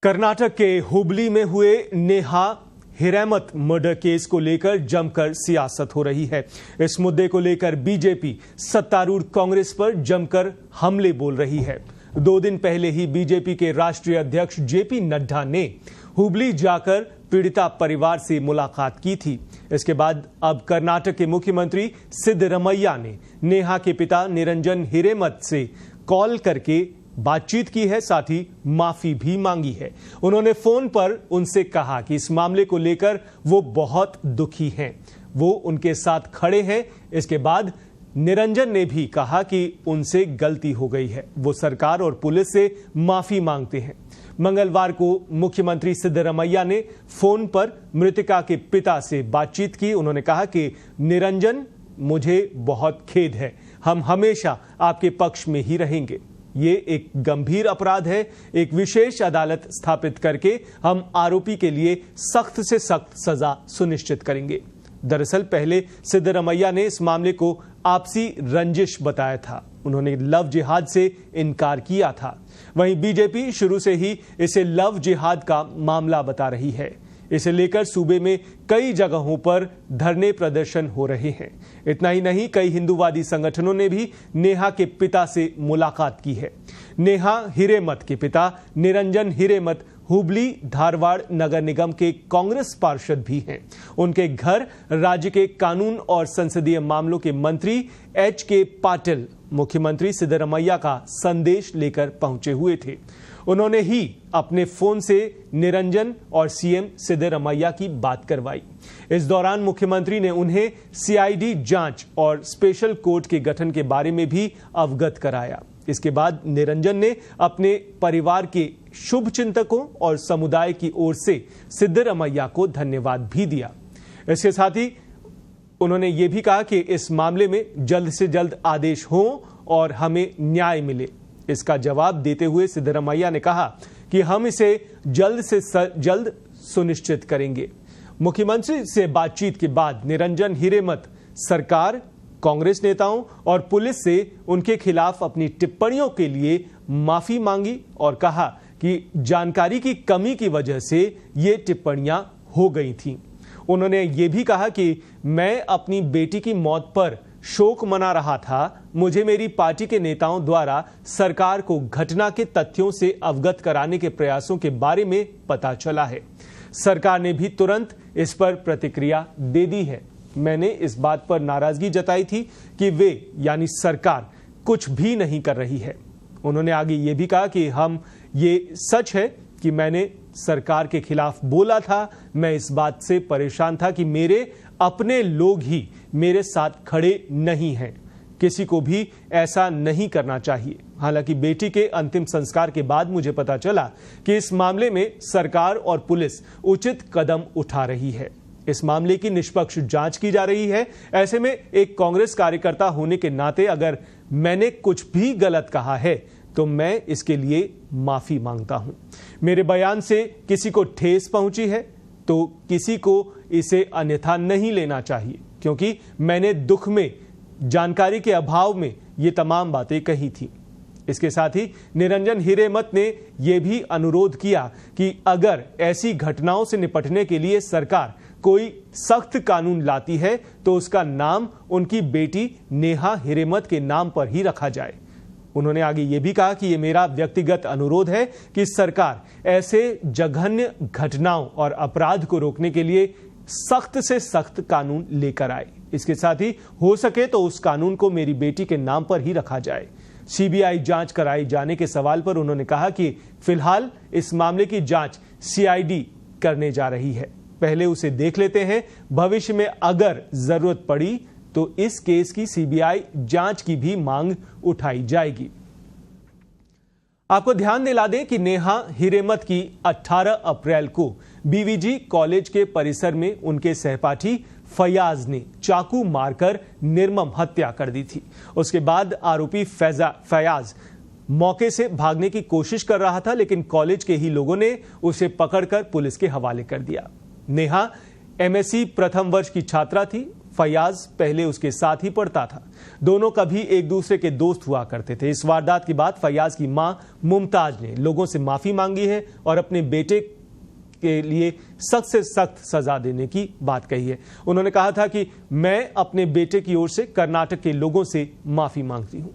कर्नाटक के हुबली में हुए नेहा हिरेमत मर्डर केस को लेकर जमकर सियासत हो रही है। इस मुद्दे को लेकर बीजेपी सत्तारूढ़ कांग्रेस पर जमकर हमले बोल रही है। 2 दिन पहले ही बीजेपी के राष्ट्रीय अध्यक्ष जेपी नड्डा ने हुबली जाकर पीड़िता परिवार से मुलाकात की थी। इसके बाद अब कर्नाटक के मुख्यमंत्री सिद्धरमैया ने नेहा के पिता निरंजन हिरेमत से कॉल करके बातचीत की है, साथ ही माफी भी मांगी है। उन्होंने फोन पर उनसे कहा कि इस मामले को लेकर वो बहुत दुखी हैं, वो उनके साथ खड़े हैं। इसके बाद निरंजन ने भी कहा कि उनसे गलती हो गई है, वो सरकार और पुलिस से माफी मांगते हैं। मंगलवार को मुख्यमंत्री सिद्धरमैया ने फोन पर मृतका के पिता से बातचीत की। उन्होंने कहा कि निरंजन, मुझे बहुत खेद है, हम हमेशा आपके पक्ष में ही रहेंगे। ये एक गंभीर अपराध है। एक विशेष अदालत स्थापित करके हम आरोपी के लिए सख्त से सख्त सजा सुनिश्चित करेंगे। दरअसल पहले सिद्धरमैया ने इस मामले को आपसी रंजिश बताया था। उन्होंने लव जिहाद से इनकार किया था। वहीं बीजेपी शुरू से ही इसे लव जिहाद का मामला बता रही है। इसे लेकर सूबे में कई जगहों पर धरने प्रदर्शन हो रहे हैं। इतना ही नहीं, कई हिंदूवादी संगठनों ने भी नेहा के पिता से मुलाकात की है। नेहा हिरेमत के पिता निरंजन हिरेमत हुबली धारवाड़ नगर निगम के कांग्रेस पार्षद भी हैं। उनके घर राज्य के कानून और संसदीय मामलों के मंत्री H.K. पाटिल मुख्यमंत्री सिद्धरमैया का संदेश लेकर पहुंचे हुए थे। उन्होंने ही अपने फोन से निरंजन और सीएम सिद्धरमैया की बात करवाई। इस दौरान मुख्यमंत्री ने उन्हें सीआईडी जांच और स्पेशल कोर्ट के गठन के बारे में भी अवगत कराया। इसके बाद निरंजन ने अपने परिवार के शुभ चिंतकों और समुदाय की ओर से सिद्धरमैया को धन्यवाद भी दिया। इसके साथ ही उन्होंने ये भी कहा कि इस मामले में जल्द से जल्द आदेश हो और हमें न्याय मिले। इसका जवाब देते हुए सिद्धरमैया ने कहा कि हम इसे जल्द से जल्द सुनिश्चित करेंगे। मुख्यमंत्री से बातचीत के बाद निरंजन हिरेमत सरकार, कांग्रेस नेताओं और पुलिस से उनके खिलाफ अपनी टिप्पणियों के लिए माफी मांगी और कहा कि जानकारी की कमी की वजह से ये टिप्पणियां हो गई थीं। उन्होंने ये भी कहा कि मैं अपनी बेटी की मौत पर शोक मना रहा था। मुझे मेरी पार्टी के नेताओं द्वारा सरकार को घटना के तथ्यों से अवगत कराने के प्रयासों के बारे में पता चला है। सरकार ने भी तुरंत इस पर प्रतिक्रिया दे दी है। मैंने इस बात पर नाराजगी जताई थी कि वे यानी सरकार कुछ भी नहीं कर रही है। उन्होंने आगे ये भी कहा कि ये सच है कि मैंने सरकार के खिलाफ बोला था। मैं इस बात से परेशान था कि मेरे अपने लोग ही मेरे साथ खड़े नहीं हैं। किसी को भी ऐसा नहीं करना चाहिए। हालांकि बेटी के अंतिम संस्कार के बाद मुझे पता चला कि इस मामले में सरकार और पुलिस उचित कदम उठा रही है। इस मामले की निष्पक्ष जांच की जा रही है। ऐसे में एक कांग्रेस कार्यकर्ता होने के नाते अगर मैंने कुछ भी गलत कहा है तो मैं इसके लिए माफी मांगता हूं। मेरे बयान से किसी को ठेस पहुंची है तो किसी को इसे अन्यथा नहीं लेना चाहिए, क्योंकि मैंने दुख में, जानकारी के अभाव में ये तमाम बातें कही थी। इसके साथ ही निरंजन हिरेमत ने यह भी अनुरोध किया कि अगर ऐसी घटनाओं से निपटने के लिए सरकार कोई सख्त कानून लाती है तो उसका नाम उनकी बेटी नेहा हिरेमत के नाम पर ही रखा जाए। उन्होंने आगे ये भी कहा कि ये मेरा व्यक्तिगत अनुरोध है कि सरकार ऐसे जघन्य घटनाओं और अपराध को रोकने के लिए सख्त से सख्त कानून लेकर आए। इसके साथ ही हो सके तो उस कानून को मेरी बेटी के नाम पर ही रखा जाए। सीबीआई जांच कराई जाने के सवाल पर उन्होंने कहा कि फिलहाल इस मामले की जांच सीआईडी करने जा रही है। पहले उसे देख लेते हैं। भविष्य में अगर जरूरत पड़ी तो इस केस की सीबीआई जांच की भी मांग उठाई जाएगी। आपको ध्यान दिला दें कि नेहा हिरेमत की 18 अप्रैल को बीवीजी कॉलेज के परिसर में उनके सहपाठी फयाज ने चाकू मारकर निर्मम हत्या कर दी थी। उसके बाद आरोपी फयाज मौके से भागने की कोशिश कर रहा था, लेकिन कॉलेज के ही लोगों ने उसे पकड़कर पुलिस के हवाले कर दिया। नेहा एमएससी प्रथम वर्ष की छात्रा थी। फैयाज पहले उसके साथ ही पढ़ता था। दोनों कभी एक दूसरे के दोस्त हुआ करते थे। इस वारदात के बाद फैयाज की मां मुमताज ने लोगों से माफी मांगी है और अपने बेटे के लिए सख्त से सख्त सजा देने की बात कही है। उन्होंने कहा था कि मैं अपने बेटे की ओर से कर्नाटक के लोगों से माफी मांगती हूं।